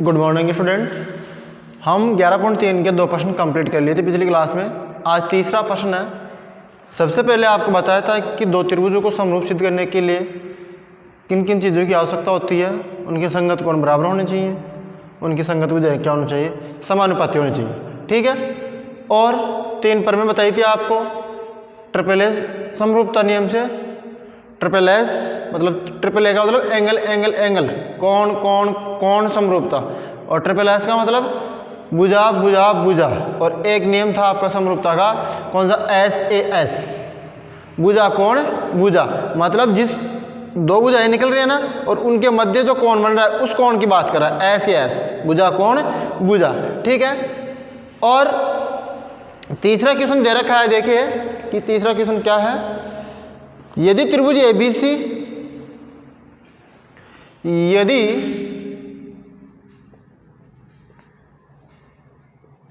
Good morning student. हम 11.3 के 2 प्रश्न कंप्लीट कर लिए थे पिछली क्लास में। आज तीसरा प्रश्न है। सबसे पहले आपको बताया था कि दो त्रिभुजों को समरूप सिद्ध करने के लिए किन किन चीज़ों की आवश्यकता होती है। उनके संगत कोण बराबर होने चाहिए, उनकी संगत भुजाएं क्या होनी चाहिए, समानुपाती होनी चाहिए। ठीक है। और 3 पर में बताई थी आपको ट्रिपल एस समरूपता नियम से। ट्रिपल एस मतलब ट्रिपल ए का मतलब एंगल एंगल एंगल, कोण कोण कोण समरूपता, और ट्रिपल एस का मतलब भुजा भुजा भुजा। और एक नियम था आपका समरूपता का, कौन सा, एस ए एस, भुजा कोण भुजा, मतलब जिस दो भुजाएं निकल रही है ना और उनके मध्य जो कोण बन रहा है उस कोण की बात कर रहा है, एस ए एस, भुजा कोण भुजा। ठीक है। और तीसरा क्वेश्चन दे रखा है, देखिए कि तीसरा क्वेश्चन क्या है। यदि त्रिभुज एबीसी, यदि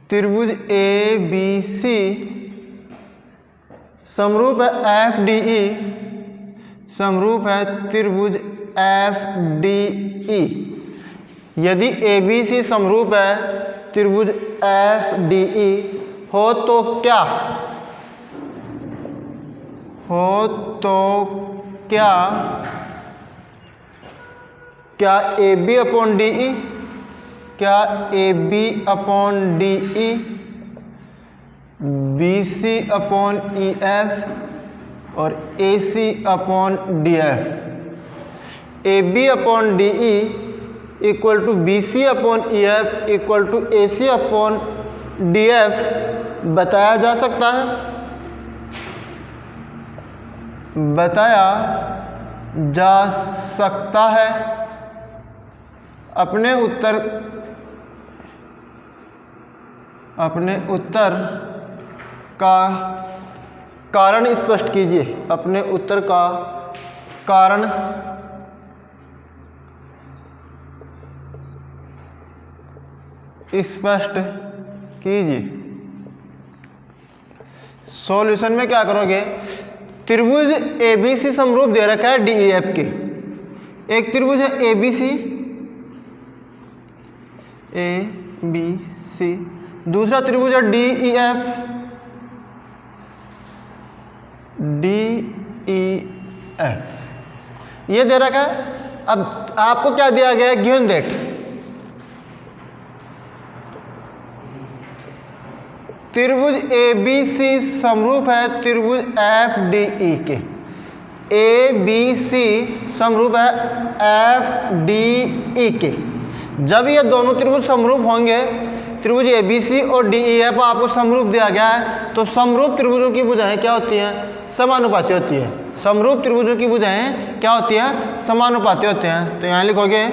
त्रिभुज एबीसी समरूप है एफ डी ई, समरूप है त्रिभुज एफ डी ई, यदि एबीसी समरूप है त्रिभुज एफ डी ई हो तो क्या, हो तो क्या A B upon D E, क्या A B upon D E B C upon E F और A C upon D F, A B upon D E equal to B C upon E F equal to A C upon D F बताया जा सकता है, बताया जा सकता है। अपने उत्तर का कारण स्पष्ट कीजिए, अपने उत्तर का कारण स्पष्ट कीजिए। सॉल्यूशन में क्या करोगे, त्रिभुज एबीसी समरूप दे रखा है डीईएफ के। एक त्रिभुज है एबीसी, ए बी सी, दूसरा त्रिभुज है डीईएफ, डीईएफ, ये दे रखा है। अब आपको क्या दिया गया है, गिवन दैट त्रिभुज एबीसी समरूप है त्रिभुज एफ डी ई के। ए बी सी समरूप है एफ डी ई के। जब ये दोनों त्रिभुज समरूप होंगे, त्रिभुज एबीसी और डीईएफ आपको समरूप दिया गया है, तो समरूप त्रिभुजों की भुजाएं क्या होती हैं, समानुपाती होती है। समरूप त्रिभुजों की भुजाएं क्या होती हैं, समानुपाती होते हैं। तो यहां लिखोगे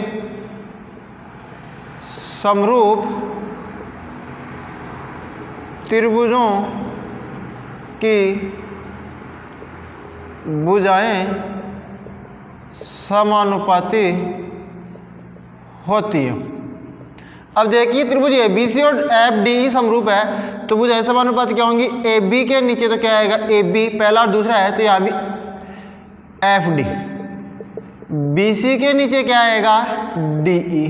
समरूप त्रिभुजों की भुजाएं समानुपाती होती है। अब देखिए त्रिभुज एबीसी और एफ डी ई समरूप है तो भुजाएं समानुपाती क्या होंगी, ए बी के नीचे तो क्या आएगा, ए बी पहला और दूसरा है तो यहाँ भी एफ डी, बी सी के नीचे क्या आएगा, डी ई,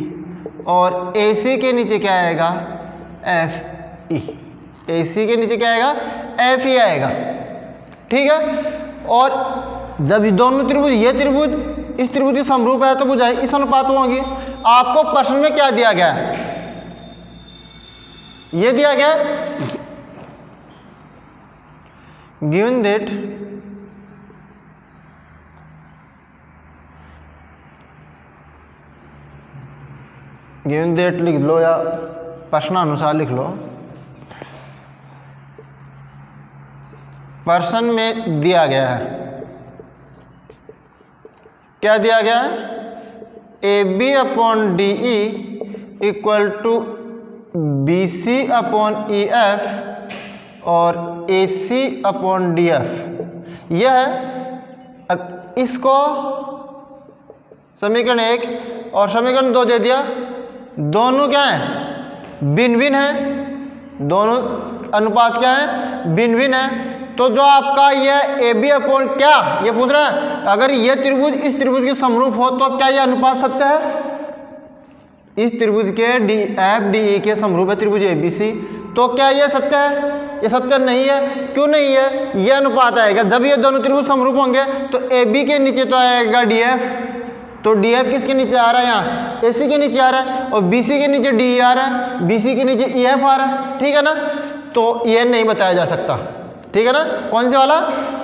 और ए सी के नीचे क्या आएगा, एफ ई, ए सी के नीचे क्या आएगा, एफ ई आएगा। ठीक है। और जब ये दोनों त्रिभुज, ये त्रिभुज इस त्रिभुज के समरूप है तो भुजाएं इस अनुपात में होंगी। आपको प्रश्न में क्या दिया गया है, ये दिया गया गिवन दैट गिवन दैट लिख लो या प्रश्नानुसार लिख लो। प्रश्न में दिया गया है, क्या दिया गया है, A B upon D E equal to B C upon E F और A C upon D F, यह है। अब इसको समीकरण 1 और समीकरण 2 दे दिया, दोनों क्या है, भिन्न भिन्न है, दोनों अनुपात क्या है, भिन्न भिन्न है। तो जो आपका यह ए बी अपॉन क्या, ये पूछ रहा है, अगर ये त्रिभुज इस त्रिभुज के समरूप हो तो क्या यह अनुपात सत्य है, इस त्रिभुज के डी एफ डी ई के समरूप है त्रिभुज ABC, तो क्या ये सत्य है? ये सत्य नहीं है। क्यों नहीं है? ये अनुपात आएगा जब ये दोनों त्रिभुज समरूप होंगे तो AB के नीचे तो आएगा DF, तो DF किसके नीचे आ रहा है? यहाँ AC के नीचे आ रहा है, और BC के नीचे DE आ रहा है, BC के नीचे EF आ रहा है, ठीक है ना। तो यह नहीं बताया जा सकता, ठीक है ना। कौन से वाला?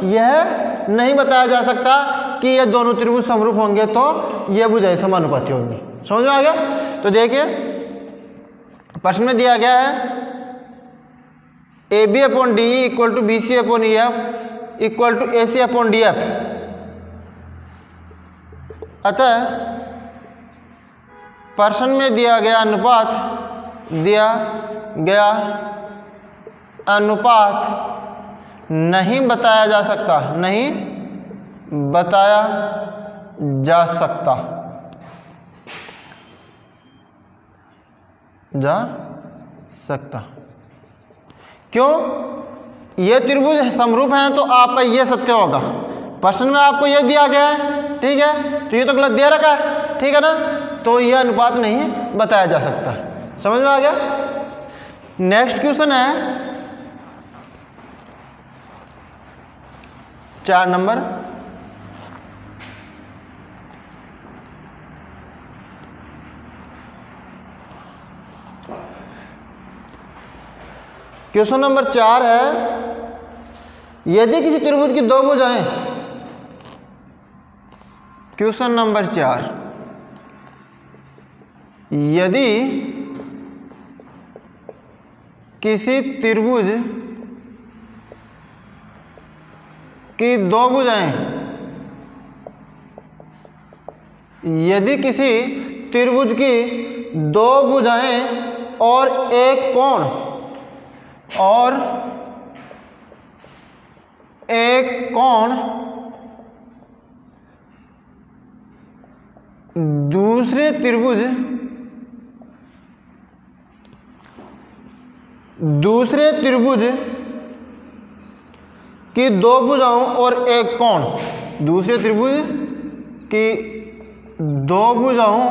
यह नहीं बताया जा सकता कि ये दोनों त्रिभुज समरूप होंगे तो ये भुजाएं समानुपाती होंगी। समझ में आ गया? तो देखिए प्रश्न में दिया गया है AB upon DE equal to BC upon EF equal to AC upon DF। अतः प्रश्न में दिया गया अनुपात नहीं बताया जा सकता, नहीं बताया जा सकता, क्यों? ये त्रिभुज समरूप हैं तो आपका ये सत्य होगा। प्रश्न में आपको ये दिया गया है, ठीक है, तो ये तो गलत दे रखा है, ठीक है ना, तो ये अनुपात नहीं बताया जा सकता। समझ में आ गया? नेक्स्ट क्वेश्चन है 4 नंबर। क्वेश्चन नंबर 4 है, यदि किसी त्रिभुज की दो भुजाएं, क्वेश्चन नंबर 4, यदि किसी त्रिभुज की दो भुजाएं, यदि किसी त्रिभुज की दो भुजाएं और एक कोण दूसरे त्रिभुज की दो भुजाओं और एक कोण, दूसरे त्रिभुज की दो भुजाओं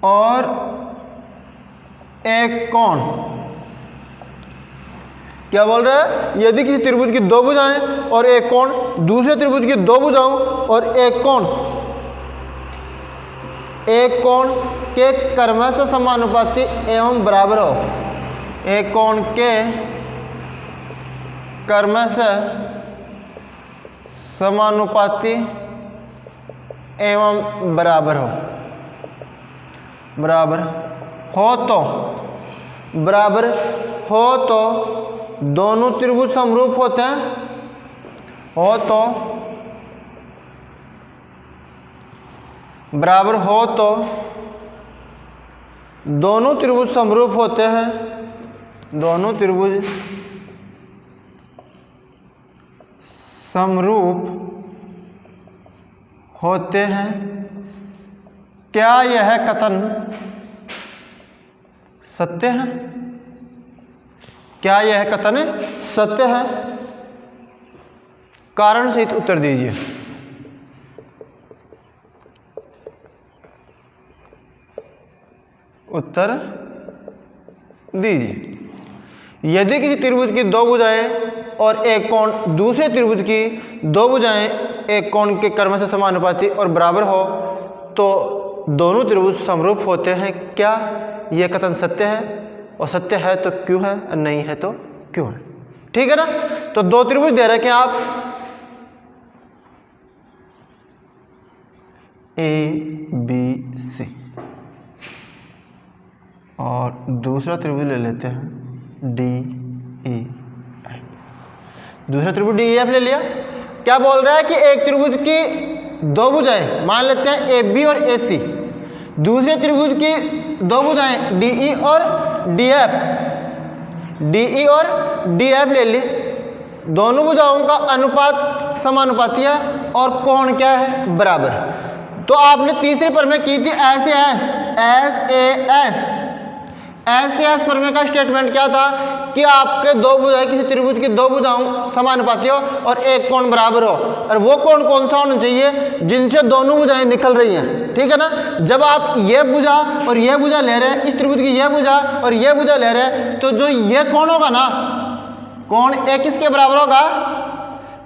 और एक कोण। क्या बोल रहा है? यदि किसी त्रिभुज की दो भुजाएं और एक कोण दूसरे त्रिभुज की दो भुजाओं और एक कोण के क्रमशः समानुपाती एवं बराबर हो, एक कोण के क्रमशः समानुपाती एवं बराबर हो तो दोनों त्रिभुज समरूप होते हैं, बराबर हो तो दोनों त्रिभुज समरूप होते हैं, दोनों त्रिभुज समरूप होते हैं। क्या यह कथन सत्य है? क्या यह कथन सत्य है? कारण सहित उत्तर दीजिए। उत्तर दीजिए। यदि किसी त्रिभुज की दो भुजाएं और एक कोण दूसरे त्रिभुज की दो भुजाएं एक कोण के क्रमशः समानुपाती और बराबर हो तो दोनों त्रिभुज समरूप होते हैं। क्या यह कथन सत्य है? और सत्य है तो क्यों है, और नहीं है तो क्यों है? ठीक है ना। तो दो त्रिभुज दे रखे हैं आप, ABC, और दूसरा त्रिभुज ले लेते हैं DEF। दूसरा त्रिभुज DEF ले लिया। क्या बोल रहा है कि एक त्रिभुज की दो भुजाएं मान लेते हैं AB और AC, दूसरे त्रिभुज की दो भुजाएं DE और DF ले ली। दोनों भुजाओं का अनुपात समानुपाती है और कोण क्या है? बराबर। तो आपने तीसरे प्रमेय की थी SAS प्रमेय का स्टेटमेंट क्या था कि आपके दो भुजाएं, किसी त्रिभुज की दो भुजाओं समानुपाती हो और एक कोण बराबर हो, और वो कोण कौन सा होना चाहिए, जिनसे दोनों भुजाएं निकल रही हैं, ठीक है ना। जब आप ये भुजा और ये भुजा ले रहे हैं, इस त्रिभुज की ये भुजा और ये भुजा ले रहे हैं, तो जो ये कोण होगा ना, कोण ए किसके बराबर होगा,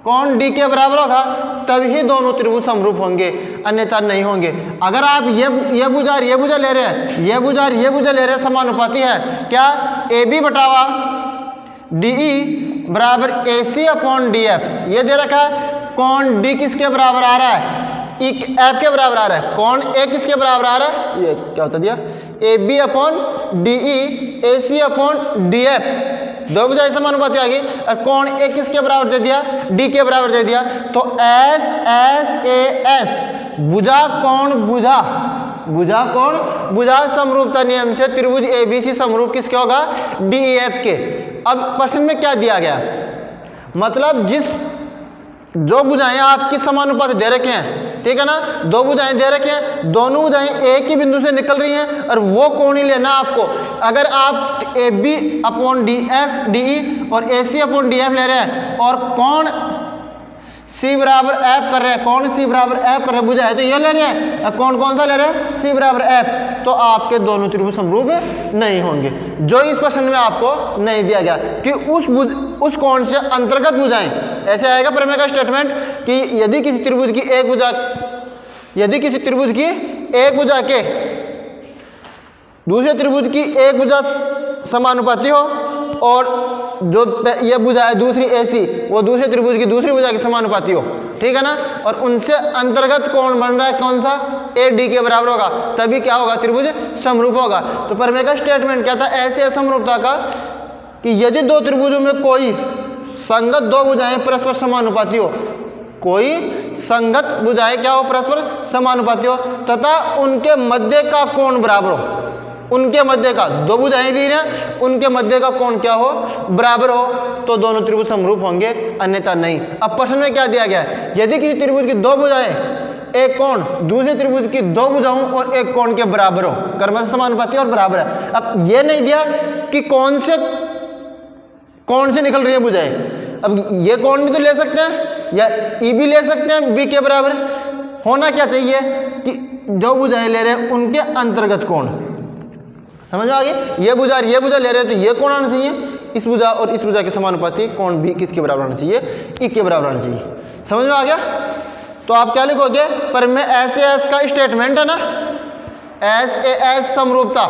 कोण डी के बराबर होगा, तभी दोनों त्रिभुज समरूप होंगे, अन्यथा नहीं होंगे। अगर आप ये भुजा और ये भुजा ले रहे हैं, ये भुजा और ये भुजा ले रहे हैं, समानुपाती है क्या, ए बी बटावा डी ई बराबर ए सी अपॉन डी एफ, ये दे रखा है। कोण डी किसके बराबर आ रहा है, एफ के बराबर आ रहा है। कोण ए किसके बराबर आ रहा है, ये क्या होता दिया, A B upon D E A C upon D F, दो भुजाएं समानुपाती आ गई, और कोण ए किसके बराबर दे दिया, डी के बराबर दे दिया। तो एस एस ए एस भुजा कोण भुजा, भुजा कोण भुजा समरूपता नियम से त्रिभुज एबीसी समरूप किसके होगा, डी ई एफ के। अब प्रश्न में क्या दिया गया, मतलब जो भुजाएं आपकी समानुपाती दे रखे हैं, ठीक है ना, दो भुजाएं दे रखे हैं, दोनों भुजाएं एक ही बिंदु से निकल रही हैं, और वो कोण ही लेना आपको। अगर आप A B upon D F D E और A C upon D F ले रहे हैं, और कोण सी बराबर एफ कर रहे हैं, कोण सी बराबर एफ कर रहे हैं, भुजा है तो ये ले रहे हैं, कोण कौन सा ले रहे हैं, सी बराबर एफ, तो आपके दोनों त्रिभुज समरूप नहीं होंगे। जो इस प्रश्न में आपको नहीं दिया गया कि उस कोण से अंतर्गत भुजाएं, ऐसे आएगा प्रमेय का स्टेटमेंट कि यदि किसी त्रिभुज की एक भुजा के दूसरे त्रिभुज की एक भुजा समानुपाती हो, और जो ये भुजा है दूसरी एसी, वो दूसरे त्रिभुज की दूसरी भुजा के समानुपाती हो, ठीक है ना, और उनसे अंतर्गत कोण बन रहा है कौन सा, ए डी के बराबर होगा, तभी क्या होगा, त्रिभुज समरूप होगा। तो प्रमेय का स्टेटमेंट क्या था, ऐसे असमरूपता का कि यदि दो त्रिभुजों में कोई संगत दो भुजाएं परस्पर समानुपाती हो, कोई संगत भुजाएं क्या हो, परस्पर समानुपाती हो, तथा उनके मध्य का कोण बराबर हो, उनके मध्य का, दो भुजाएं दी हैं, उनके मध्य का कोण क्या हो, बराबर हो, तो दोनों त्रिभुज समरूप होंगे, अन्यथा नहीं। अब प्रश्न में क्या दिया गया है, यदि किसी त्रिभुज की दो भुजाएं, एक कोण दूसरे त्रिभुज की दो भुजाओं और एक कोण के बराबर हो, क्रमशः समानुपाती और बराबर है। अब ये नहीं दिया कि कौन से निकल रही है भुजाएं, अब ये कोण भी तो ले सकते हैं, या ई भी ले सकते हैं, बी के बराबर। होना क्या चाहिए कि जो भुजाएं ले रहे हैं उनके अंतर्गत कोण, समझ में आ गई, ये भुजा और ये भुजा ले रहे हैं तो ये कोण आना चाहिए, इस भुजा और इस भुजा के समानुपाती कोण भी किसके बराबर आना चाहिए, ई के बराबर आना चाहिए। समझ में आ गया। तो आप क्या लिखोगे, पर में एस ए एस का स्टेटमेंट है ना, एस ए एस समरूपता,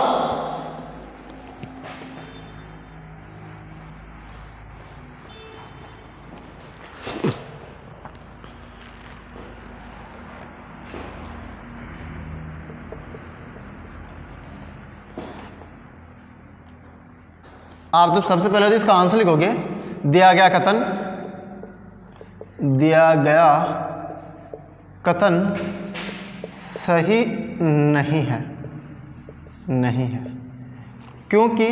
आप तो सबसे पहले तो इसका आंसर लिखोगे, दिया गया कथन सही नहीं है, क्योंकि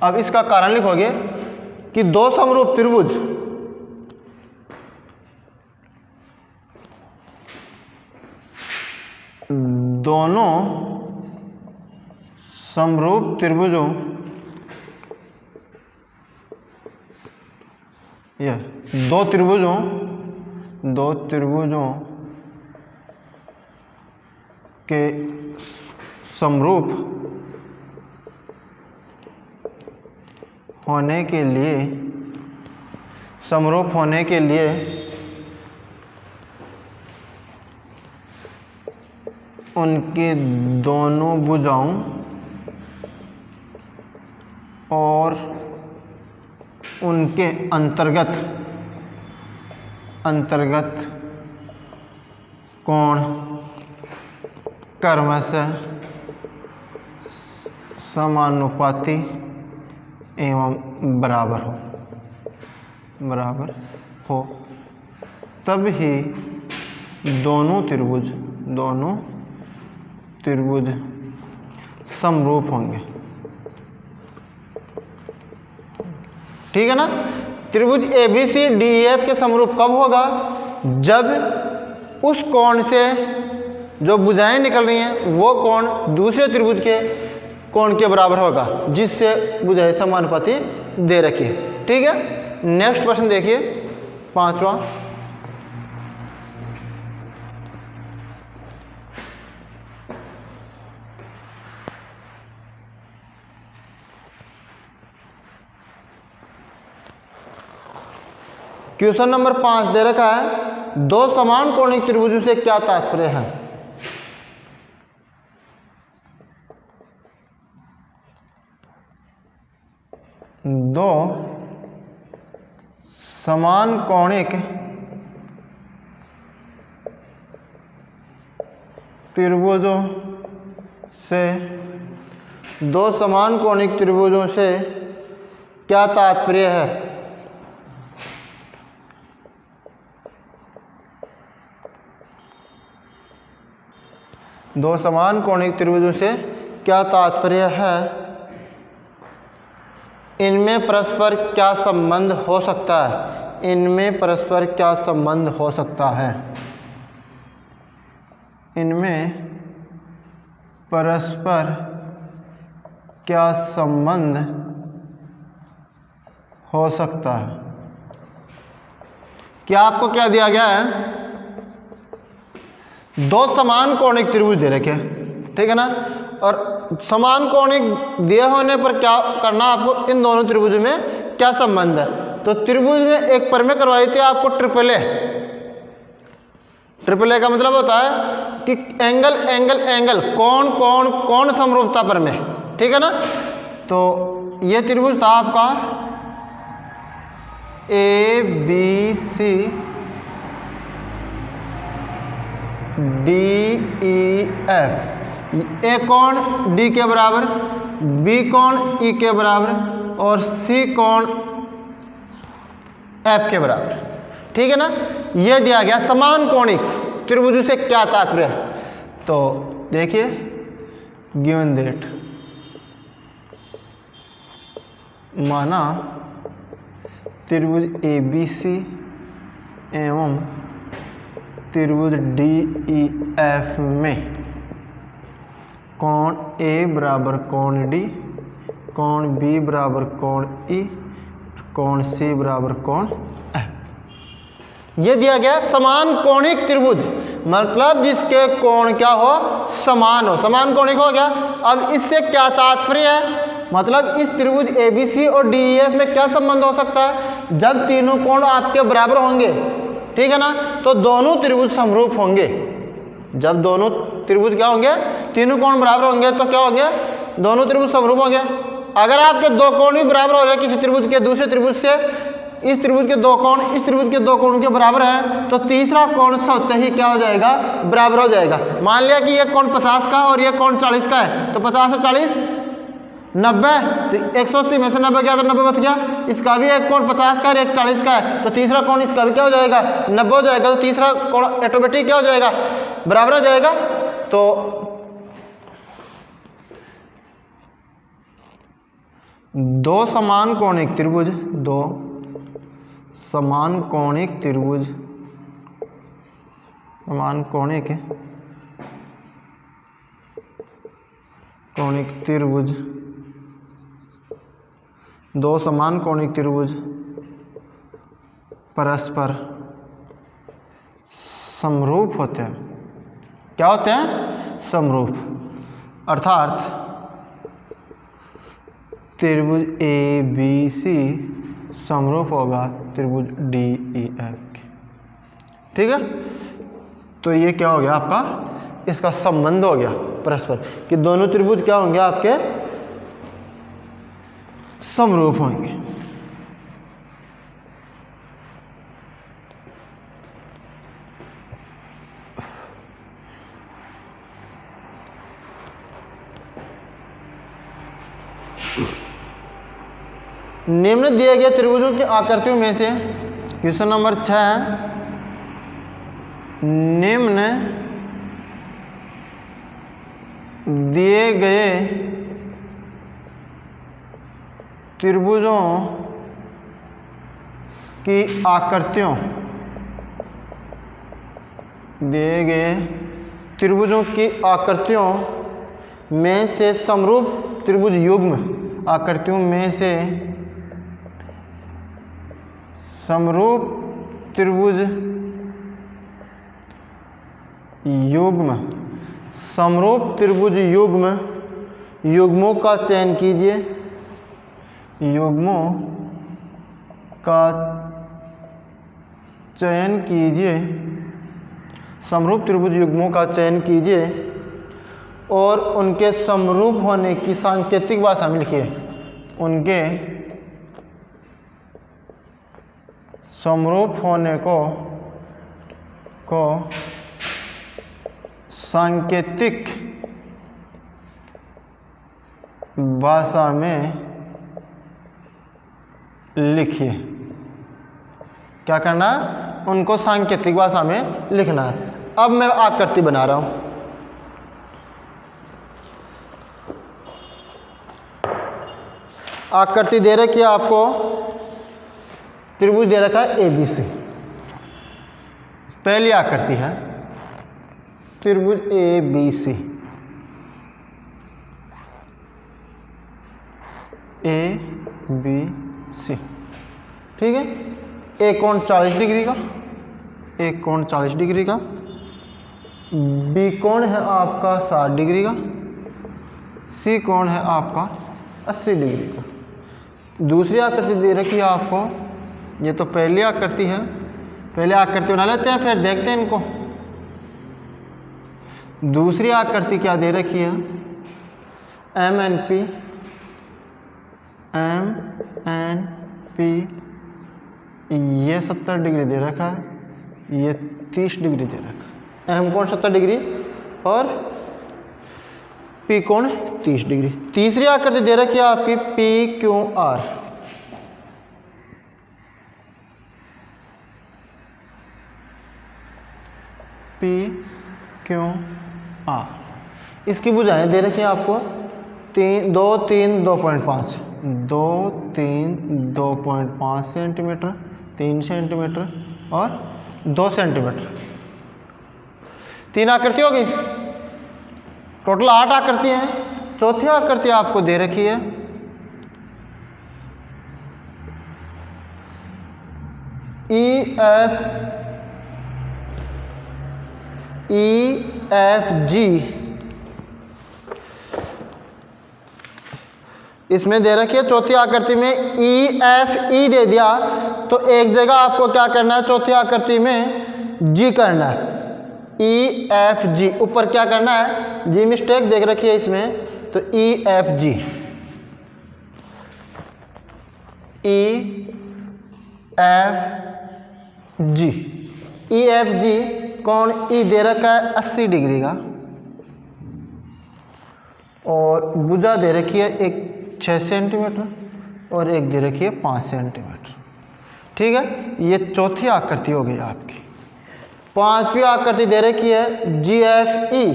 अब इसका कारण लिखोगे कि दो समरूप त्रिभुज दोनों समरूप त्रिभुजों दो त्रिभुजों के समरूप होने के लिए उनके दोनों भुजाओं और उनके अंतर्गत कोण क्रमशः समानुपाती एवं बराबर हो, तब ही दोनों त्रिभुज समरूप होंगे। ठीक है ना। त्रिभुज ABCDEF के समरूप कब होगा? जब उस कोण से जो भुजाएं निकल रही हैं वो कोण दूसरे त्रिभुज के कोण के बराबर होगा, जिससे भुजाएं समानुपाती दे रखी है। ठीक है, नेक्स्ट प्रश्न देखिए 5वां। क्वेश्चन नंबर 5 दे रखा है, दो समान कोणिक त्रिभुजों से क्या तात्पर्य है। दो समान कोणिक त्रिभुजों से, दो समान कोणिक त्रिभुजों से क्या तात्पर्य है। दो समान कोणिक त्रिभुजों से क्या तात्पर्य है, इनमें परस्पर क्या संबंध हो सकता है, इनमें परस्पर क्या संबंध हो सकता है, इनमें परस्पर क्या संबंध हो सकता है। क्या आपको क्या दिया गया है, दो समान कोणिक त्रिभुज दे रखे, ठीक है ना, और समान कोणिक दिए होने पर क्या करना आपको, इन दोनों त्रिभुजों में क्या संबंध है। तो त्रिभुज में एक प्रमेय करवाई थी आपको ट्रिपल ए। ट्रिपल ए का मतलब होता है कि एंगल एंगल एंगल, कोण कोण कोण समरूपता प्रमेय, ठीक है ना। तो ये त्रिभुज था आपका A B C D E F, A कोण डी के बराबर, बी कोण ई के बराबर और सी कोण एफ के बराबर, ठीक है ना। यह दिया गया समान कोणिक त्रिभुजों से क्या तात्पर्य है। तो देखिए गिवन दैट, माना त्रिभुज ए बी सी एवं त्रिभुज डी ई एफ में कोण ए बराबर कोण डी, कोण बी बराबर कोण ई, कोण सी बराबर कोण एफ। ये दिया गया समान कोणिक त्रिभुज, मतलब जिसके कोण क्या हो, समान हो, समान कोणिक हो गया। अब इससे क्या तात्पर्य है, मतलब इस त्रिभुज ए बी सी और डी ई एफ में क्या संबंध हो सकता है, जब तीनों कोण आपके बराबर होंगे, ठीक है ना, तो दोनों त्रिभुज समरूप होंगे। जब दोनों त्रिभुज क्या होंगे, तीनों कोण बराबर होंगे, तो क्या होंगे, दोनों त्रिभुज समरूप होंगे। अगर आपके दो कोण भी बराबर हो रहे हैं किसी त्रिभुज के दूसरे त्रिभुज से, इस त्रिभुज के दो कोण इस त्रिभुज के दो कोण के बराबर हैं, तो तीसरा कोण स्वतः ही क्या हो जाएगा, बराबर हो जाएगा। मान लिया कि यह कोण 50 का और यह कोण 40 का है, तो 50 से 40 90, तो 180 में से 90 गया तो 90 बच गया। इसका भी एक कोण 50 का और एक 40 का है, तो तीसरा कोण इसका भी क्या हो जाएगा, 90 हो जाएगा। तो तीसरा कोण ऑटोमेटिक क्या हो जाएगा, बराबर हो जाएगा। तो दो समान कोणिक त्रिभुज, दो समान कोणिक त्रिभुज, समान कोणिक त्रिभुज, दो समान कोणिक त्रिभुज परस्पर समरूप होते हैं। क्या होते हैं, समरूप, अर्थात त्रिभुज ए बी सी समरूप होगा त्रिभुज डी ई एफ, ठीक है। तो ये क्या हो गया आपका, इसका संबंध हो गया परस्पर, कि दोनों त्रिभुज क्या होंगे आपके, समरूप होंगे। निम्न दिए गए त्रिभुजों की आकृतियों में से, क्वेश्चन नंबर 6, निम्न दिए गए त्रिभुजों की आकृतियों, दिए गए त्रिभुजों की आकृतियों में से समरूप त्रिभुज युग्म आकृतियों में से समरूप त्रिभुज युग्म समरूप त्रिभुज युग्मों का चयन कीजिए। युग्मों का चयन कीजिए। समरूप त्रिभुज युग्मों का चयन कीजिए और उनके समरूप होने की सांकेतिक भाषा में लिखिए। उनके समरूप होने को सांकेतिक भाषा में लिखिए। क्या करना है? उनको सांकेतिक भाषा में लिखना है। अब मैं आकृति बना रहा हूं। आकृति दे रखी है आपको, त्रिभुज दे रखा है ABC। पहली आकृति है त्रिभुज ABC। ABC, ठीक है। एक कोण 40 डिग्री का, एक कोण 40 डिग्री का, बी कोण है आपका 60 डिग्री का, सी कोण है आपका 80 डिग्री का। दूसरी आकृति दे रखी है आपको, ये तो पहली आकृति है, पहले आकृति बना लेते हैं फिर देखते हैं इनको। दूसरी आकृति क्या दे रखी है? MNP ये 70 डिग्री दे रखा है, ये 30 डिग्री दे रखा है। M कोण 70 डिग्री और P कोण 30 डिग्री। तीसरी आकृति दे रखी है आपकी PQR। PQR, इसकी भुजाएं दे रखी है आपको 2, 3, 2.5, 2, 3, 2.5 सेंटीमीटर, 3 सेंटीमीटर और 2 सेंटीमीटर। 3 आकृति होगी, टोटल 8 आकृति हैं। चौथी आकृति आपको दे रखी है EFG। इसमें दे रखी है चौथी आकृति में EFE दे दिया, तो एक जगह आपको क्या करना है? चौथी आकृति में G करना है। EFG ऊपर क्या करना है? G मिस्टेक देख रखी है इसमें, तो EFG कोण E दे रखा है 80 डिग्री का और भुजा दे रखी है एक 6 सेंटीमीटर और एक दे रखी है 5 सेंटीमीटर। ठीक है, ये चौथी आकृति हो गई आपकी। पांचवी आकृति दे रखी है GFE।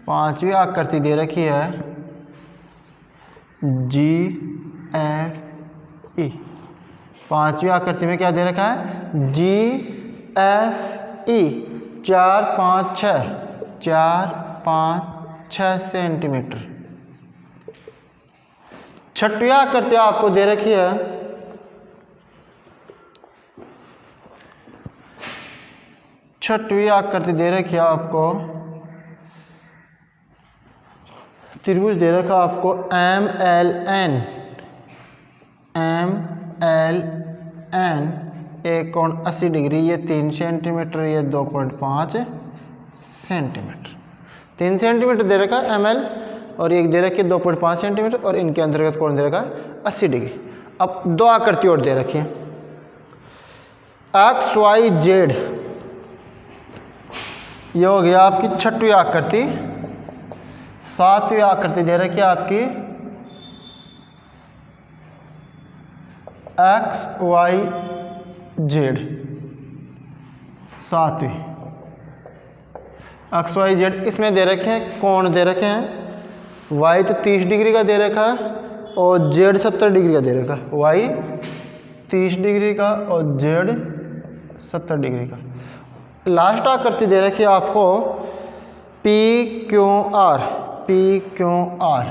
पांचवी आकृति दे रखी है GFE। पांचवी आकृति में क्या दे रखा है? GFE 4, 5, 6, 4, 5, 6 centimetre. छठवीं आकृति आपको दे रखी है आपको त्रिभुज दे रखा आपको MLN। एक कोण 80 डिग्री, ये 3 सेंटीमीटर, ये 2.5 सेंटीमीटर। 3 सेंटीमीटर दे रखा है ML और एक दे रखी है 2.5 सेंटीमीटर और इनके अंतर्गत कोण दे रखा है 80 डिग्री। अब 2 आकृति और दे रखी है XYZ। ये हो गया आपकी छठवीं आकृति। सातवीं आकृति दे रखी है आपकी XYZ। सातवीं XYZ, इसमें दे रखे हैं कोण दे रखे हैं Y तो 30 डिग्री का दे रखा है और Z 70 डिग्री का दे रखा है। Y 30 डिग्री का और Z 70 डिग्री का। लास्ट आकृति दे रखी है आपको PQR। P Q R,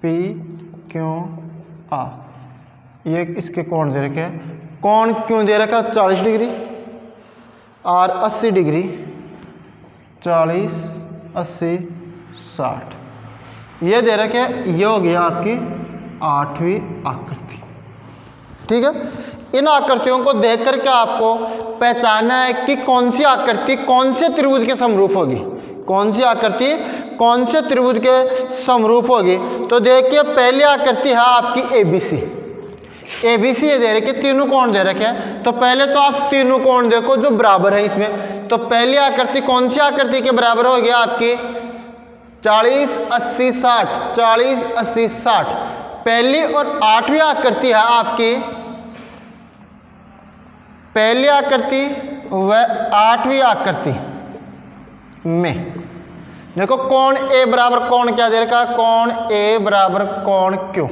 P Q R, ये इसके कोण दे रखे हैं। कोण क्यों दे रखा 40 डिग्री, आर 80 डिग्री, 40 80 60, ये दे रखे हैं। ये हो गया आपकी 8वीं आकृति। ठीक है, इन आकृतियों को देख करके आपको पहचानना है कि कौन सी आकृति कौन से त्रिभुज के समरूप होगी, कौन सी आकृति कौन से त्रिभुज के समरूप होगी। तो देखिए पहली आकृति है आपकी एबीसी। एबीसी ये दे रखे, तीनों कोण दे रखे हैं। तो पहले तो आप तीनों कोण देखो जो बराबर है इसमें। तो पहली आकृति कौन सी आकृति के बराबर होगी आपकी 40 80 60, 40 80 60। पहली और 8वीं आकृति है आपकी, पहली आकृति व 8वीं आकृति में देखो कोण ए बराबर कोण क्या दे रखा है, कोण ए बराबर कोण क्यू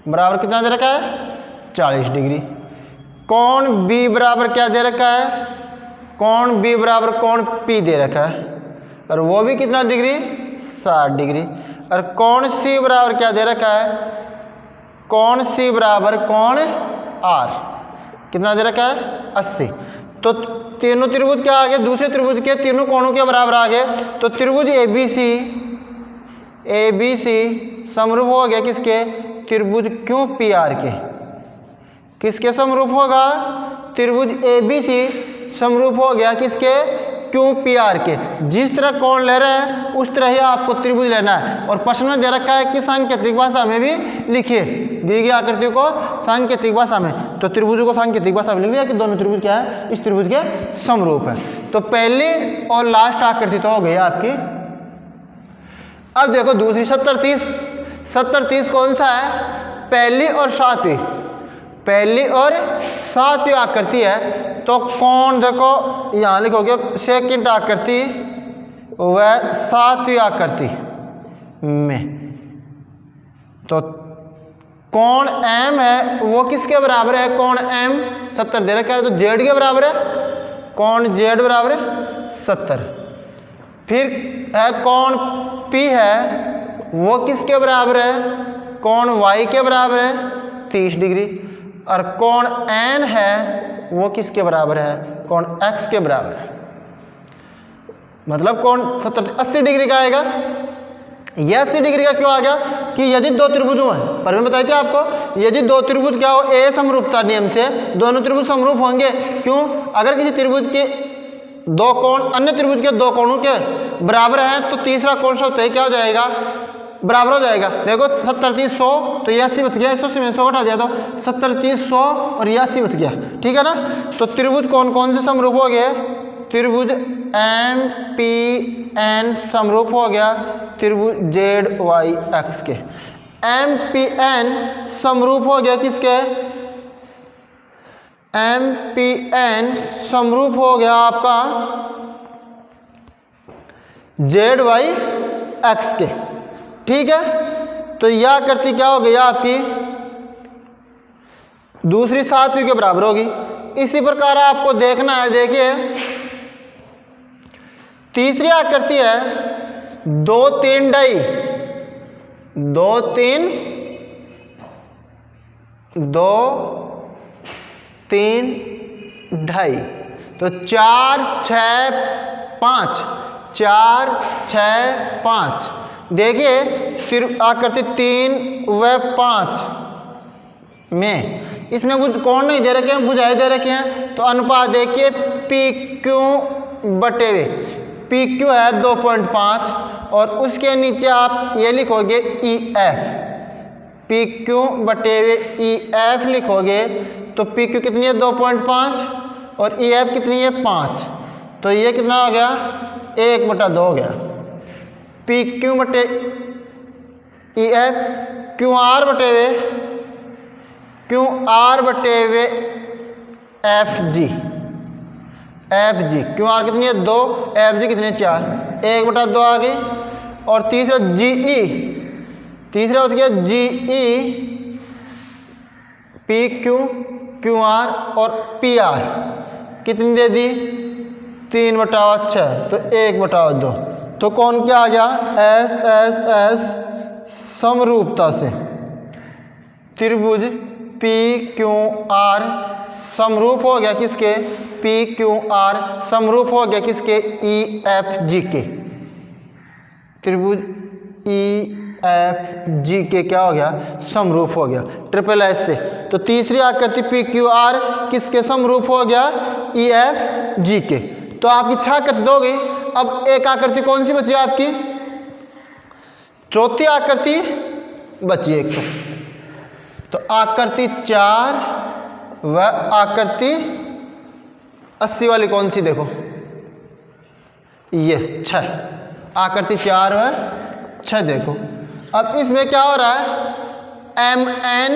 बराबर कितना दे रखा है 40 डिग्री। कोण बी बराबर क्या दे रखा है, कोण बी बराबर कोण पी दे रखा है और वो भी कितना डिग्री 60 डिग्री। और कोण सी बराबर क्या दे रखा है, कोण सी बराबर कोण आर कितना दे रखा है 80। तो तीनों त्रिभुज क्या आ गए, दूसरे त्रिभुज के तीनों कोणों के बराबर आ गए। तो त्रिभुज एबीसी, एबीसी समरूप हो गया किसके, त्रिभुज क्यू पी आर के। किसके समरूप होगा, त्रिभुज एबीसी समरूप हो गया किसके, क्यू पी आर के। जिस तरह कोण ले रहे हैं उस तरह ही आपको त्रिभुज लेना है। और प्रश्न में दे रखा है कि सांकेतिक भाषा में भी लिखिए, दी गई आकृति को सांकेतिक भाषा में। तो त्रिभुज को सांकेतिक भाषा में लिख दिया कि दोनों त्रिभुज क्या है, इस त्रिभुज के समरूप है। तो पहली और लास्ट आकृति तो हो गई आपकी। अब देखो दूसरी 70 30, 70 30 कौन सा है, पहली और 7वीं, पहली और 7वीं आकृति है। तो कोण देखो यहाँ लिखोगे सेकंड आकृति व 7वीं आकृति में। तो कोण एम है वो किसके बराबर है, कोण एम 70 दे रखा है तो जेड के बराबर है, कोण जेड बराबर है 70। फिर है कोण पी है वो किसके बराबर है, कोण वाई के बराबर है 30 डिग्री। और कोण एन है वो किसके बराबर है, कोण एक्स के बराबर है। मतलब कोण 70 80 डिग्री का आएगा। यह 80 डिग्री का क्यों आ गया कि यदि दो त्रिभुजों हैं, पर मैं बताई थी आपको, यदि दो त्रिभुज क्या हो, ए समरूपता नियम से दोनों त्रिभुज समरूप होंगे। क्यों, अगर किसी त्रिभुज के दो कोण अन्य त्रिभुज के दो कोणों के बराबर हैं तो तीसरा कोण शब्द क्या हो जाएगा, बराबर हो जाएगा। देखो 70 30 100, तो ये 80 बच गया, 180 में 100 घटा दिया तो 70 30 100 और ये 80 बच गया। ठीक है ना। तो त्रिभुज कौन कौन से समरूप हो गए, त्रिभुज एम पी एन समरूप हो गया त्रिभुज जेड वाई एक्स के। एम पी एन समरूप हो गया किसके, एम पी एन समरूप हो गया आपका जेड वाई एक्स के। ठीक है। तो यह आकृति क्या हो गई आपकी, दूसरी 7वीं के बराबर होगी। इसी प्रकार आपको देखना है, देखिए तीसरी आकृति है 2 3 ढाई, 2 3 2 3 ढाई। तो 4 6 5, 4 6 5। देखिए आकृति 3 व 5 में इसमें कुछ कोण नहीं दे रखे हैं, भुजाएं दे रखे हैं। तो अनुपात देखिए पी क्यू बटे वे, पी क्यू है 2.5 और उसके नीचे आप ये लिखोगे ई एफ, पी क्यू बटे वे ई एफ लिखोगे। तो पी क्यू कितनी है 2.5 और ई एफ कितनी है 5। तो ये कितना हो गया 1/2 हो गया। पी क्यू बटे ई एफ, क्यू आर बटे वे, क्यू आर बटे वे F G, F G. Q R कितनी है 2, एफ जी कितनी है 4, 1/2 आ गई। और तीसरा जी ई, तीसरा हो गया जी ई, पी क्यू, क्यू आर और पी आर कितनी दे दी 3/6, तो 1/2। तो कौन क्या आ गया? एस एस एस समरूपता से त्रिभुज पी क्यू आर समरूप हो गया किसके? पी क्यू आर समरूप हो गया किसके? ई एफ जी के। त्रिभुज ई एफ जी के क्या हो गया? समरूप हो गया ट्रिपल एस से। तो तीसरी आकृति पी क्यू आर किसके समरूप हो गया? ई एफ जी के। तो आपकी 6 आकृति हो गई। अब एक आकृति कौन सी बची आपकी? चौथी आकृति बची एक। तो आकृति 4 व आकृति 80 वाली कौन सी? देखो ये 6, आकृति 4 व 6 देखो। अब इसमें क्या हो रहा है? एम एन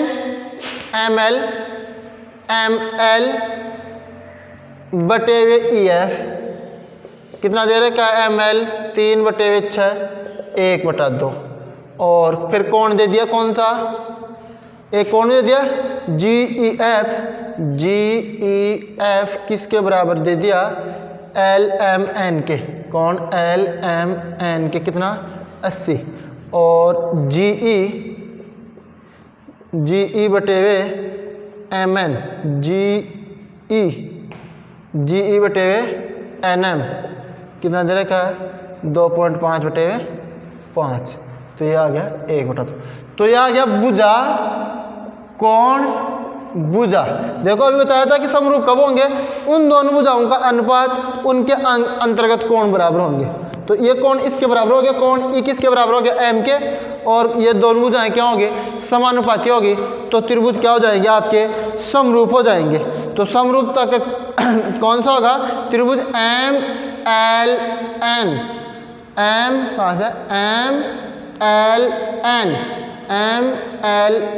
एम एल बटे हुए ई एफ कितना दे रहे? क्या? M L 3/6 1/2। और फिर कौन दे दिया? कौन सा? एक कौन दे दिया? जी ई एफ किसके बराबर दे दिया? एल एम एन के। कौन? एल एम एन के कितना? 80। और जी ई बटे हुए एम एन जी ई बटे हुए एन एम कितना दे रखा है? 2.5/5। तो ये आ गया 1/2। तो ये आ गया भुजा कोण भुजा। देखो अभी बताया था कि समरूप कब होंगे? उन दोनों भुजाओं का अनुपात उनके अंतर्गत कोण बराबर होंगे। तो ये कोण इसके बराबर हो गया, कोण ई किसके बराबर हो गया? एम के। और ये दोनों भुजाएं क्या होंगे? समानुपाती होगी। तो त्रिभुज क्या हो जाएंगे आपके? समरूप हो जाएंगे। तो समरूपता का कौन सा होगा? त्रिभुज एम एल एन। एम कहाँ से? M L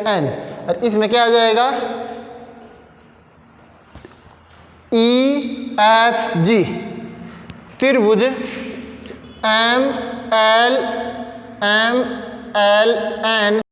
N. और इसमें क्या आ जाएगा? ई एफ जी त्रिभुज एम एल एन